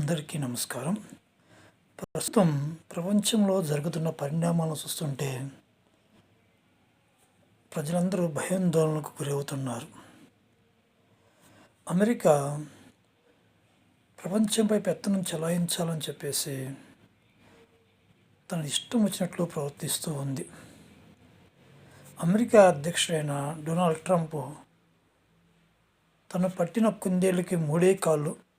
అందరికీ నమస్కారం. ప్రస్తుతం ప్రపంచంలో జరుగుతున్న పరిణామాలను చూస్తుంటే ప్రజలందరూ భయాందోళనకు గురవుతున్నారు. అమెరికా ప్రపంచంపై పెత్తనం చెలాయించాలని చెప్పేసి తన ఇష్టం వచ్చినట్లు ప్రవర్తిస్తూ ఉంది. అమెరికా అధ్యక్షుడైన డొనాల్డ్ ట్రంప్ తను పట్టిన కుందేళ్ళకి మూడే కాళ్ళు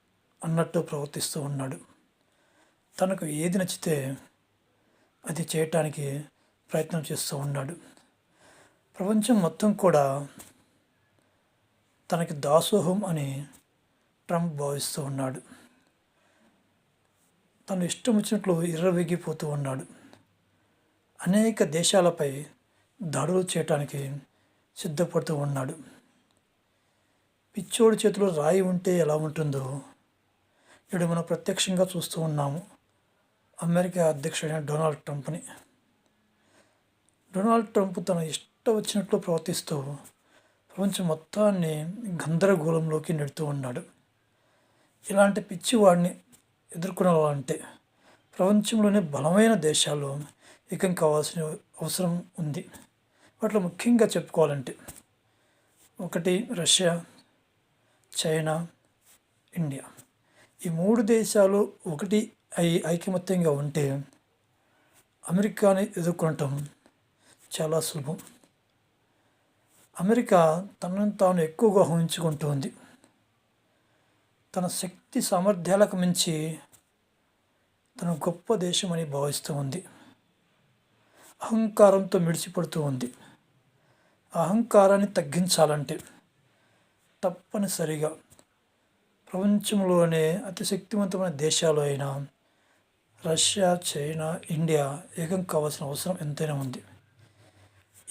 అన్నట్టు ప్రవర్తిస్తూ ఉన్నాడు. తనకు ఏది నచ్చితే అది చేయటానికి ప్రయత్నం చేస్తూ ఉన్నాడు. ప్రపంచం మొత్తం కూడా తనకి దాసోహం అని ట్రంప్ భావిస్తూ ఉన్నాడు. తను ఇష్టం వచ్చినట్లు ఇర్రవీగిపోతూ ఉన్నాడు. అనేక దేశాలపై దాడులు చేయటానికి సిద్ధపడుతూ ఉన్నాడు. పిచ్చోడి చేతిలో రాయి ఉంటే ఎలా ఉంటుందో ఇప్పుడు మనం ప్రత్యక్షంగా చూస్తూ ఉన్నాము అమెరికా అధ్యక్షుడైన డొనాల్డ్ ట్రంప్ని. డొనాల్డ్ ట్రంప్ తన ఇష్టం వచ్చినట్లు ప్రవర్తిస్తూ ప్రపంచం మొత్తాన్ని గందరగోళంలోకి నెడుతూ ఉన్నాడు. ఇలాంటి పిచ్చివాడిని ఎదుర్కొనాలంటే ప్రపంచంలోనే బలమైన దేశాలు ఏకం కావాల్సిన అవసరం ఉంది. వాటిలో ముఖ్యంగా చెప్పుకోవాలంటే ఒకటి రష్యా, చైనా, ఇండియా. ఈ మూడు దేశాలు ఒకటి ఐకమత్యంగా ఉంటే అమెరికాని ఎదుర్కొనటం చాలా సులభం. అమెరికా తనను తాను ఎక్కువగా ఊహించుకుంటుంది. తన శక్తి సామర్థ్యాలకు మించి తన గొప్ప దేశమని భావిస్తూ ఉంది. అహంకారంతో మిడిసిపడుతూ ఉంది. అహంకారాన్ని తగ్గించాలంటే తప్పనిసరిగా ప్రపంచంలోనే అతి శక్తివంతమైన దేశాలు అయిన రష్యా, చైనా, ఇండియా ఏకం కావాల్సిన అవసరం ఎంతైనా ఉంది.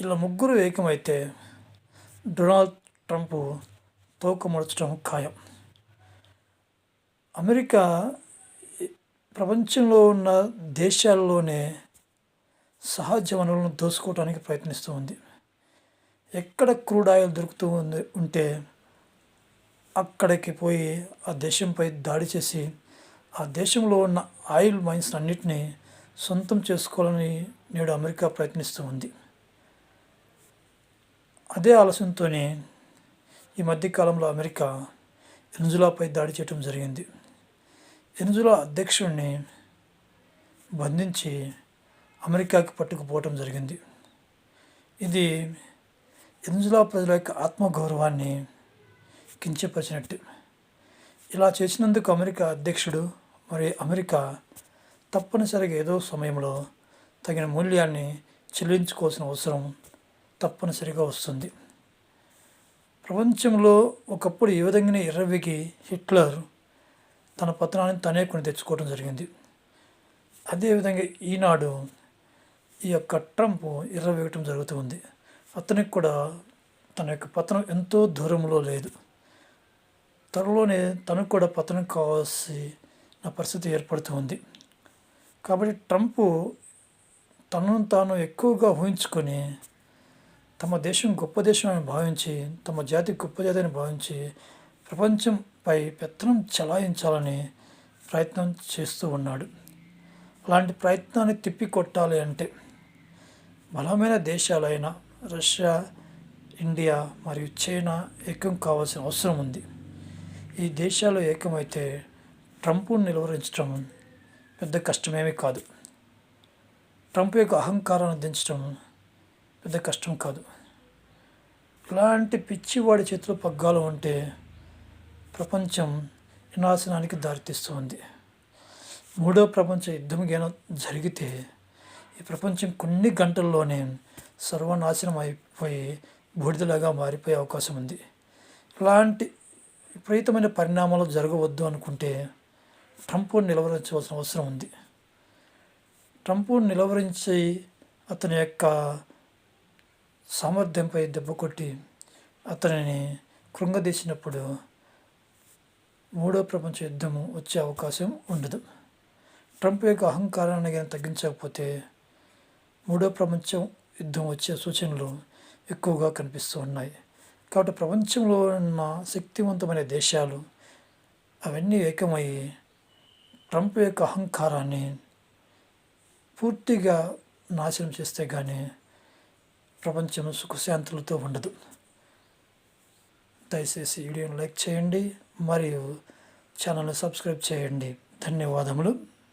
ఇలా ముగ్గురు ఏకమైతే డొనాల్డ్ ట్రంప్ తోక ముడచడం ఖాయం. అమెరికా ప్రపంచంలో ఉన్న దేశాల్లోనే సహజ వనరులను దోసుకోవడానికి ప్రయత్నిస్తూ ఉంది. ఎక్కడ క్రూడ్ ఆయిల్ దొరుకుతూ ఉంటే అక్కడికి పోయి ఆ దేశంపై దాడి చేసి ఆ దేశంలో ఉన్న ఆయిల్ మైన్స్ అన్నిటినీ సొంతం చేసుకోవాలని నేడు అమెరికా ప్రయత్నిస్తూ ఉంది. అదే ఆలోచనతోనే ఈ మధ్యకాలంలో అమెరికా వెనిజులాపై దాడి చేయడం జరిగింది. వెనిజులా అధ్యక్షుడిని బంధించి అమెరికాకి పట్టుకుపోవటం జరిగింది. ఇది వెనిజులా ప్రజల యొక్క ఆత్మగౌరవాన్ని కించపరిచినట్టు. ఇలా చేసినందుకు అమెరికా అధ్యక్షుడు మరియు అమెరికా తప్పనిసరిగా ఏదో సమయంలో తగిన మూల్యాన్ని చెల్లించుకోవాల్సిన అవసరం తప్పనిసరిగా వస్తుంది. ప్రపంచంలో ఒకప్పుడు ఈ విధంగానే ఎర్రవిగి హిట్లర్ తన పతనాన్ని తనే కొని తెచ్చుకోవడం జరిగింది. అదేవిధంగా ఈనాడు ఈ యొక్క ట్రంప్ ఎర్రవేయటం జరుగుతుంది. అతనికి కూడా తన యొక్క పతనం ఎంతో దూరంలో లేదు. త్వరలోనే తనకు కూడా పతనం కావాల్సిన పరిస్థితి ఏర్పడుతుంది. కాబట్టి ట్రంప్ తనను తాను ఎక్కువగా ఊహించుకొని తమ దేశం గొప్ప దేశం అని భావించి, తమ జాతి గొప్ప జాతి అని భావించి ప్రపంచంపై పెత్తనం చెలాయించాలని ప్రయత్నం చేస్తూ ఉన్నాడు. అలాంటి ప్రయత్నాన్ని తిప్పికొట్టాలి అంటే బలమైన దేశాలైన రష్యా, ఇండియా మరియు చైనా ఏకం కావాల్సిన అవసరం ఉంది. ఈ దేశాలు ఏకమైతే ట్రంప్ను నిలువరించడం పెద్ద కష్టమేమీ కాదు. ట్రంప్ యొక్క అహంకారాన్ని దించడం పెద్ద కష్టం కాదు. ఇలాంటి పిచ్చివాడి చేతిలో పగ్గాలు ఉంటే ప్రపంచం వినాశనానికి దారితీస్తుంది. మూడో ప్రపంచ యుద్ధం జరిగితే ఈ ప్రపంచం కొన్ని గంటల్లోనే సర్వనాశనం అయిపోయి బూడిదలాగా మారిపోయే అవకాశం ఉంది. ఇలాంటి విపరీతమైన పరిణామాలు జరగవద్దు అనుకుంటే ట్రంప్ను నిలవరించవలసిన అవసరం ఉంది. ట్రంప్ను నిలవరించి అతని యొక్క సామర్థ్యంపై దెబ్బ కొట్టి అతనిని కృంగదీసినప్పుడు మూడో ప్రపంచ యుద్ధము వచ్చే అవకాశం ఉండదు. ట్రంప్ యొక్క అహంకారాన్ని కానీ తగ్గించకపోతే మూడో ప్రపంచం యుద్ధం వచ్చే సూచనలు ఎక్కువగా కనిపిస్తూ ఉన్నాయి. కాబట్టి ప్రపంచంలో ఉన్న శక్తివంతమైన దేశాలు అవన్నీ ఏకమయ్యి ట్రంప్ యొక్క అహంకారాన్ని పూర్తిగా నాశనం చేస్తే కానీ ప్రపంచం సుఖశాంతులతో ఉండదు. దయచేసి వీడియోని లైక్ చేయండి మరియు ఛానల్ని సబ్స్క్రైబ్ చేయండి. ధన్యవాదములు.